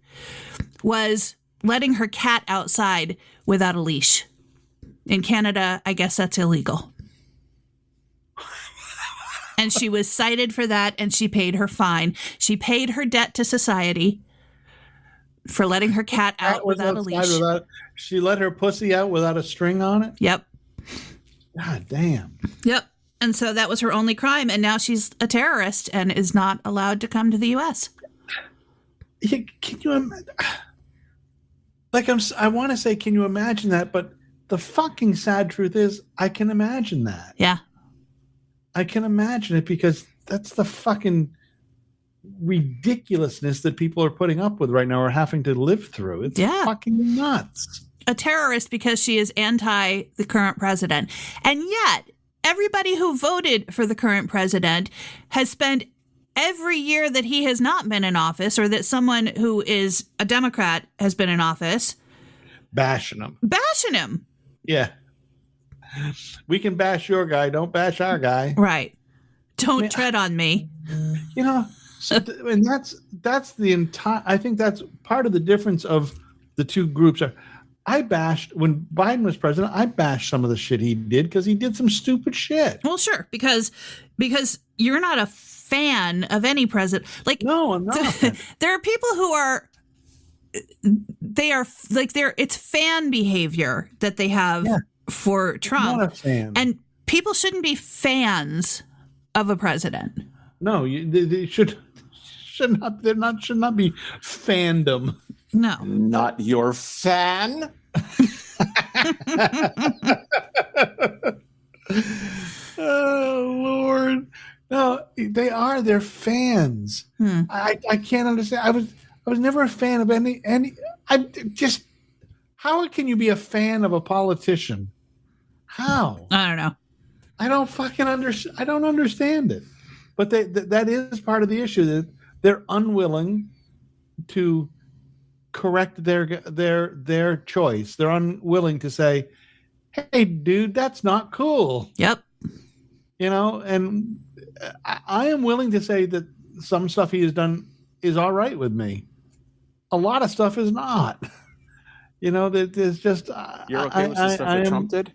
was letting her cat outside without a leash. In Canada, I guess that's illegal. And she was cited for that, and she paid her fine. She paid her debt to society for letting her cat out without a leash. She let her pussy out without a string on it? Yep. God damn. Yep. And so that was her only crime, and now she's a terrorist and is not allowed to come to the U.S. Can you imagine? I want to say, can you imagine that? But the fucking sad truth is, I can imagine that. Yeah. I can imagine it because that's the fucking ridiculousness that people are putting up with right now or having to live through. It's fucking nuts. A terrorist because she is anti the current president. And yet, everybody who voted for the current president has spent every year that he has not been in office, or that someone who is a Democrat has been in office, bashing him. Yeah. We can bash your guy. Don't bash our guy. Right. Don't tread on me. You know, and that's the entire, I think that's part of the difference of the two groups. I bashed, when Biden was president, I bashed some of the shit he did because he did some stupid shit. Well, sure, because you're not a fan of any president. Like, no, I'm not. There are people who are, it's fan behavior that they have for Trump. I'm not a fan. And people shouldn't be fans of a president. No, they should not. Should not be fandom. No. Not your fan. Oh Lord! No, they are. They're fans. I can't understand. I was never a fan of any. I just. How can you be a fan of a politician? How? I don't know. I don't fucking understand. I don't understand it. But that is part of the issue, that they're unwilling to correct their choice. They're unwilling to say, "Hey, dude, that's not cool." Yep. And I am willing to say that some stuff he has done is all right with me. A lot of stuff is not. That there's just. You're okay with the stuff that Trump did?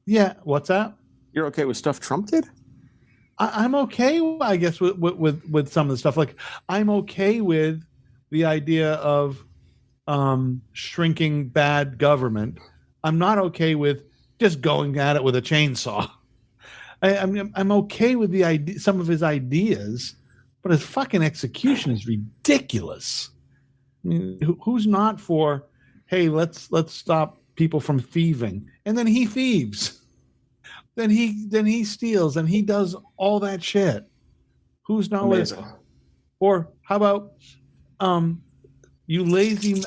Yeah. What's that? You're okay with stuff Trump did? I'm okay, I guess, with some of the stuff. Like, I'm okay with the idea of shrinking bad government. I'm not okay with just going at it with a chainsaw. I'm okay with the idea, some of his ideas, but his fucking execution is ridiculous. I mean, who's not for, hey, let's stop people from thieving, and then he thieves. Then he steals and he does all that shit. Who's not with? Or how about you lazy?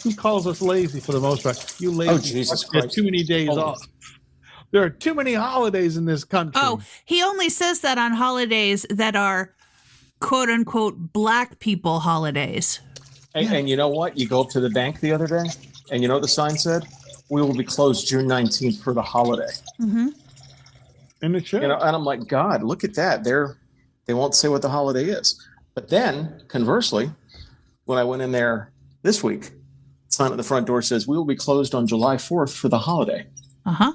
Who calls us lazy for the most part? You lazy. Oh, Jesus Christ! Too many days off. There are too many holidays in this country. Oh, he only says that on holidays that are quote unquote black people holidays. And you know what? You go up to the bank the other day, and you know what the sign said? We will be closed June 19th for the holiday. Mm-hmm. And it should. And I'm like, God, look at that. They won't say what the holiday is. But then, conversely, when I went in there this week, the sign at the front door says, we will be closed on July 4th for the holiday. Uh-huh.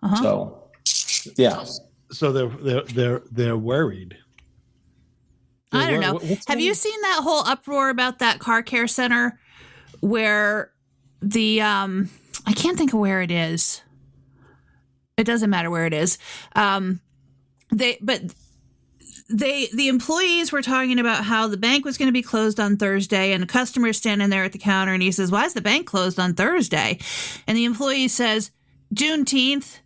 Uh-huh. So, yeah. So they're worried. I don't know. Have you seen that whole uproar about that car care center where the I can't think of where it is. It doesn't matter where it is. The employees were talking about how the bank was going to be closed on Thursday, and a customer is standing there at the counter, and he says, "Why is the bank closed on Thursday?" And the employee says, "Juneteenth."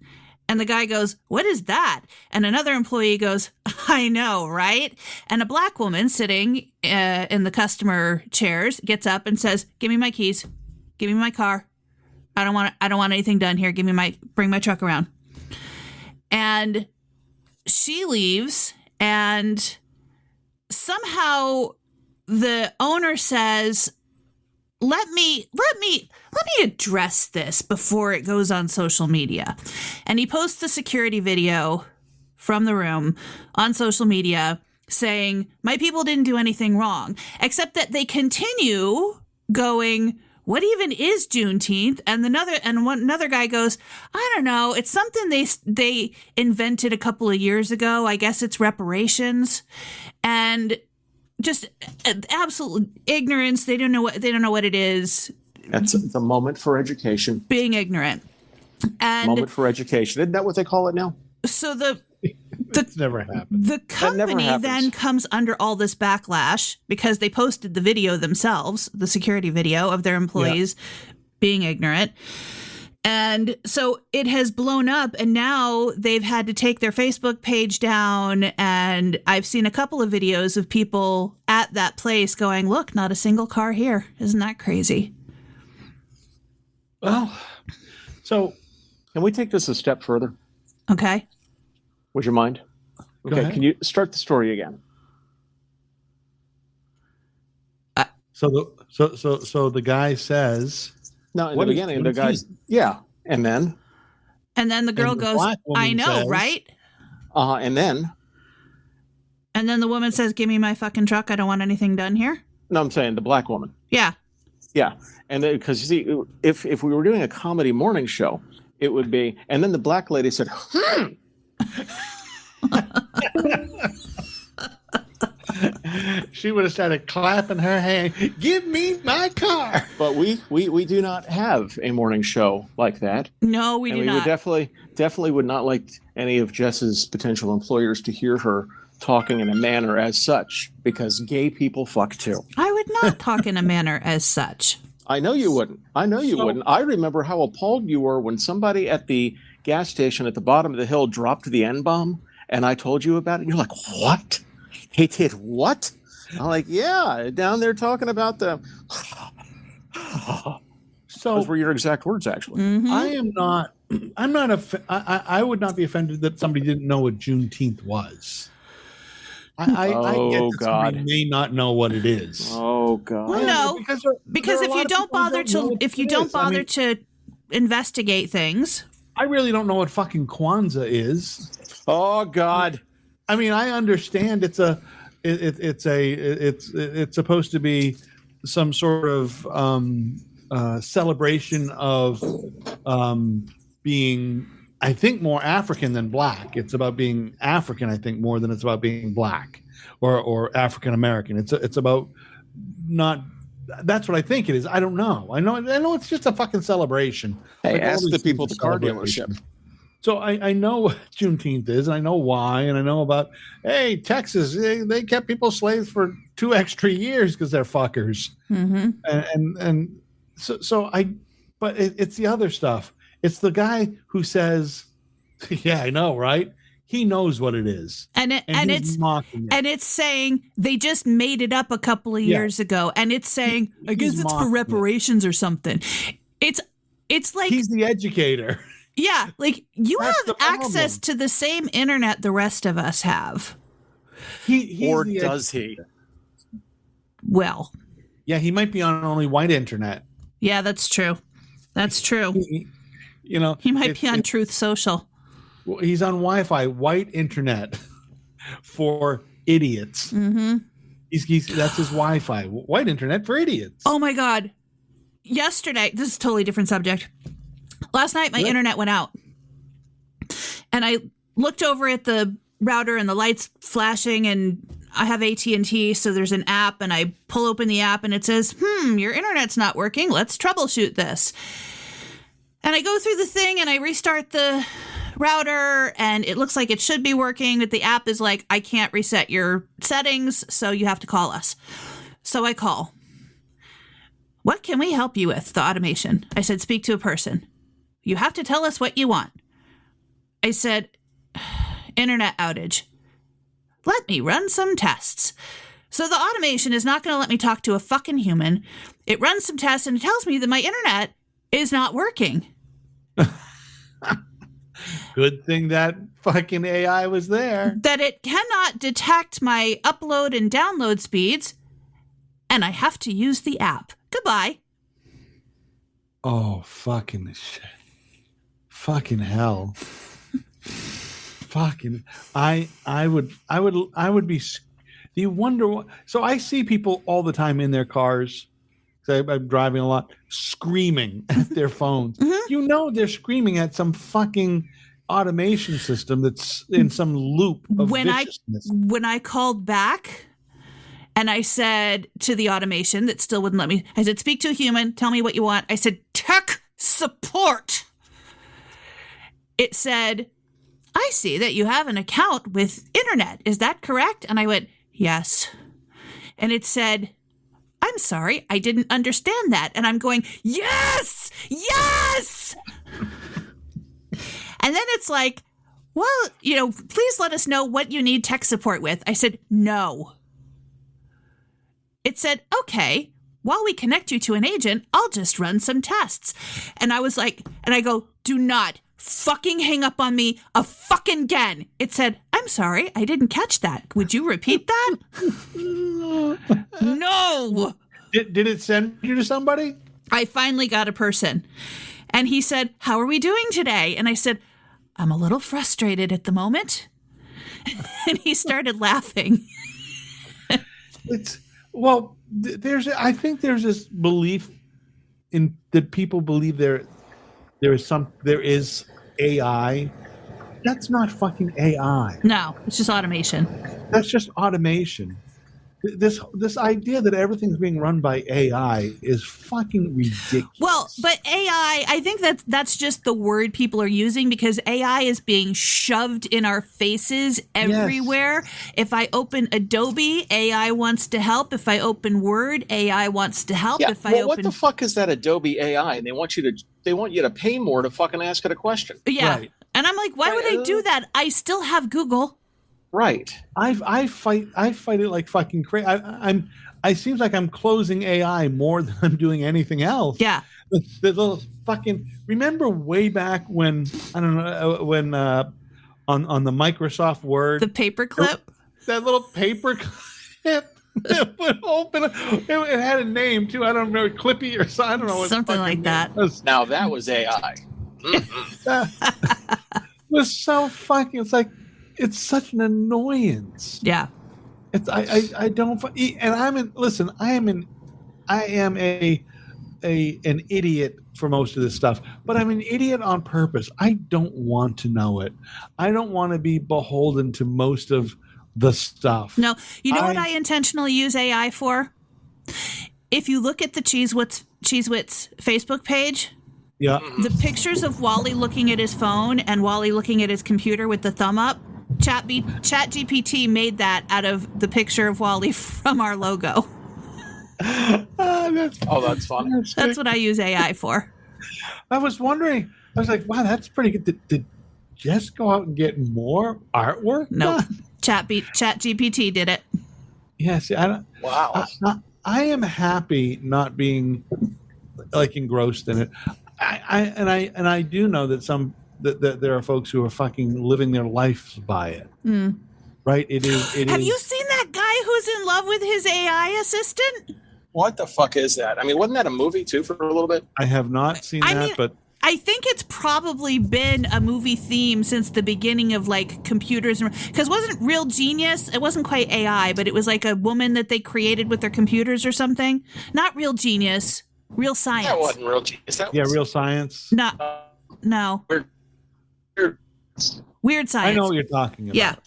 And the guy goes, "What is that?" And another employee goes, "I know, right?" And a black woman sitting in the customer chairs gets up and says, "Give me my keys. Give me my car. I don't want anything done here. Bring my truck around." And she leaves, and somehow the owner says, let me address this before it goes on social media. And he posts a security video from the room on social media saying, "My people didn't do anything wrong," except that they continue going, "What even is Juneteenth?" And another guy goes, "I don't know. It's something they invented a couple of years ago. I guess it's reparations." And just absolute ignorance. They don't know what it is. That's the moment for education. Being ignorant. And moment for education. Isn't that what they call it now? So That's never happened. The company then comes under all this backlash because they posted the video themselves, the security video of their employees being ignorant. And so it has blown up, and now they've had to take their Facebook page down. And I've seen a couple of videos of people at that place going, "Look, not a single car here. Isn't that crazy?" Well, so can we take this a step further? Okay. Would you mind? Okay, can you start the story again? So the guy says, no, in the beginning, the guy, and then the girl goes, "I know, says, right?" And then the woman says, "Give me my fucking truck. I don't want anything done here." No, I'm saying the black woman. Yeah. Yeah, and because you see, if we were doing a comedy morning show, it would be, and then the black lady said, she would have started clapping her hand. "Give me my car!" But we do not have a morning show like that. No, we do not. We would definitely would not like any of Jess's potential employers to hear her talking in a manner as such, because gay people fuck too. I would not talk in a manner as such. I know you wouldn't. Wouldn't. I remember how appalled you were when somebody at the gas station at the bottom of the hill dropped the N-bomb, and I told you about it. And you're like, what? He did what? I'm like, yeah, down there talking about the... So those were your exact words, actually. Mm-hmm. I would not be offended that somebody didn't know what Juneteenth was. I get that somebody may not know what it is. Oh God! Well, no, because if you don't bother to investigate things, I really don't know what fucking Kwanzaa is. Oh God! I mean, I understand it's supposed to be some sort of celebration of being, I think, more African than black. It's about being African, I think, more than it's about being black or African American. It's about not. That's what I think it is. I don't know. I know it's just a fucking celebration. Hey, like ask the people at the car dealership. So I know what Juneteenth is, and I know why, and I know about, hey, Texas, they kept people slaves for 2 extra years because they're fuckers. Mm-hmm. And but it's the other stuff. It's the guy who says, yeah, I know, right? He knows what it is. And it's saying they just made it up a couple of years ago, and it's saying, I guess it's for reparations or something. It's like he's the educator. Yeah, like you have access to the same internet the rest of us have. Or does he? Well, yeah, he might be on only white internet. Yeah, that's true. That's true. He might be on Truth Social. Well, he's on Wi-Fi, white internet for idiots. Mm-hmm. That's his Wi-Fi, white internet for idiots. Oh my God! Yesterday, this is a totally different subject. Last night, my internet went out, and I looked over at the router, and the lights flashing, and I have AT&T, so there's an app, and I pull open the app, and it says, your internet's not working. Let's troubleshoot this. And I go through the thing, and I restart the router, and it looks like it should be working, but the app is like, I can't reset your settings, so you have to call us. So I call. What can we help you with? The automation. I said, speak to a person. You have to tell us what you want. I said, internet outage. Let me run some tests. So the automation is not going to let me talk to a fucking human. It runs some tests and it tells me that my internet is not working. Good thing that fucking AI was there. That it cannot detect my upload and download speeds, and I have to use the app. Goodbye. Oh, fucking shit. Fucking hell. Fucking I would be. Do you wonder what? So I see people all the time in their cars. I'm driving a lot, screaming at their phones. Mm-hmm. They're screaming at some fucking automation system that's in some loop of viciousness. When I called back and I said to the automation that still wouldn't let me, I said, speak to a human, tell me what you want. I said, tech support. It said, I see that you have an account with internet. Is that correct? And I went, yes. And it said, I'm sorry, I didn't understand that. And I'm going, yes, yes. And then it's like, well, please let us know what you need tech support with. I said, no. It said, okay, while we connect you to an agent, I'll just run some tests. And I was like, and I go, do not fucking hang up on me a fucking again. It said, I'm sorry, I didn't catch that. Would you repeat that? No. Did it send you to somebody? I finally got a person. And he said, how are we doing today? And I said, I'm a little frustrated at the moment. And he started laughing. I think there's this belief in that people believe there is AI. That's not fucking AI. No, it's just automation. That's just automation. this idea that everything's being run by AI is fucking ridiculous. Well, but AI, I think that's just the word people are using because AI is being shoved in our faces everywhere. Yes. If I open Adobe, AI wants to help. If I open Word, AI wants to help. Yeah, if I open... what the fuck is that Adobe AI? And they want you to pay more to fucking ask it a question. Yeah. Right. And I'm like, why would I do that? I still have Google. Right. I fight it like fucking crazy. I seems like I'm closing AI more than I'm doing anything else. Yeah. The little fucking, remember way back when, I don't know, when on the Microsoft Word, the paperclip, that little paperclip it would open. It had a name too. I don't remember, Clippy or something. I don't know what something like that. Now that was AI. That was so fucking. It's like. It's such an annoyance. Yeah. It's I don't and I am an idiot for most of this stuff, but I'm an idiot on purpose. I don't want to know it. I don't want to be beholden to most of the stuff. No, you know what I intentionally use AI for? If you look at the Cheezwits Facebook page, yeah, the pictures of Wally looking at his phone and Wally looking at his computer with the thumb up, ChatGPT made that out of the picture of Wally from our logo. That's fun. That's what I use AI for. I was wondering. I was like, wow, that's pretty good. Did Jess go out and get more artwork? Nope. ChatGPT did it. Yeah, see, I don't. Wow. I am happy not being like engrossed in it. I do know that that there are folks who are fucking living their lives by it. Mm. Right? Have you seen that guy who's in love with his AI assistant? What the fuck is that? I mean, wasn't that a movie too for a little bit? I have not seen that, but I think it's probably been a movie theme since the beginning of like computers, because it wasn't Real Genius. It wasn't quite AI, but it was like a woman that they created with their computers or something. Not Real Genius, Real Science. That wasn't Real Genius. Real Science. No. Weird Science. I know what you're talking about.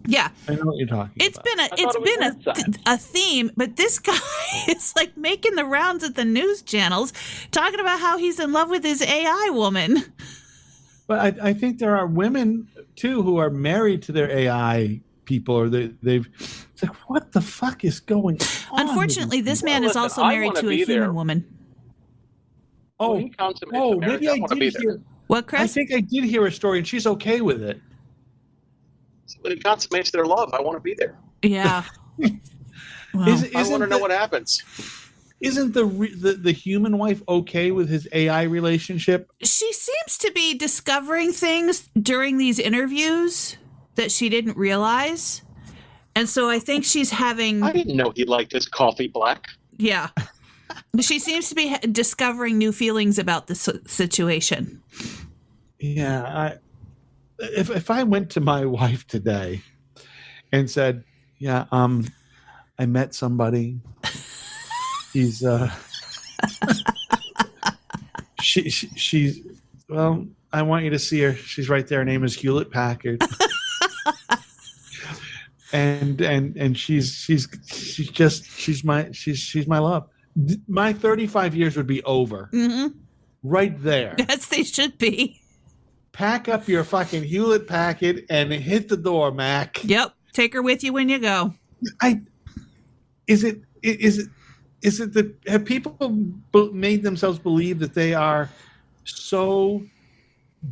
Yeah. I know what you're talking about. It's been a theme, but this guy is like making the rounds at the news channels talking about how he's in love with his AI woman. But I think there are women too who are married to their AI people, or they've. It's like, what the fuck is going on? Unfortunately, this man is also married to a human woman. Maybe I did hear. What, Chris? I think I did hear a story, and she's okay with it. When it consummates their love, I want to be there. Yeah. Well, I want to know what happens. Isn't the human wife okay with his AI relationship? She seems to be discovering things during these interviews that she didn't realize. And so I think she's having... I didn't know he liked his coffee black. Yeah. She seems to be discovering new feelings about this situation. Yeah, if I went to my wife today and said, "Yeah, I met somebody. He's she's well, I want you to see her. She's right there. Her name is Hewlett Packard." and she's my love. My 35 years would be over. Mm-hmm. Right there. Yes, they should be. Pack up your fucking Hewlett Packard and hit the door, Mac. Yep. Take her with you when you go. Is it that have people made themselves believe that they are so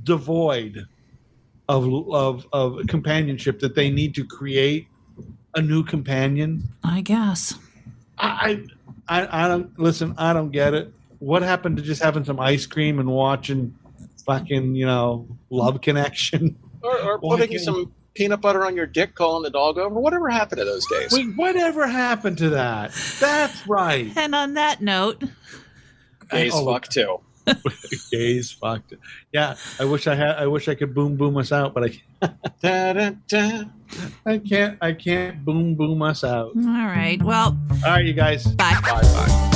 devoid of companionship that they need to create a new companion? I guess. I don't listen. I don't get it. What happened to just having some ice cream and watching fucking, Love Connection? Or putting some peanut butter on your dick, calling the dog over? Whatever happened to those days? Wait, whatever happened to that? That's right. And on that note... Gays fuck too. Gays fucked. Yeah, I wish I could boom us out, but I can't. I can't boom us out. All right. Well. All right, you guys. Bye. Bye.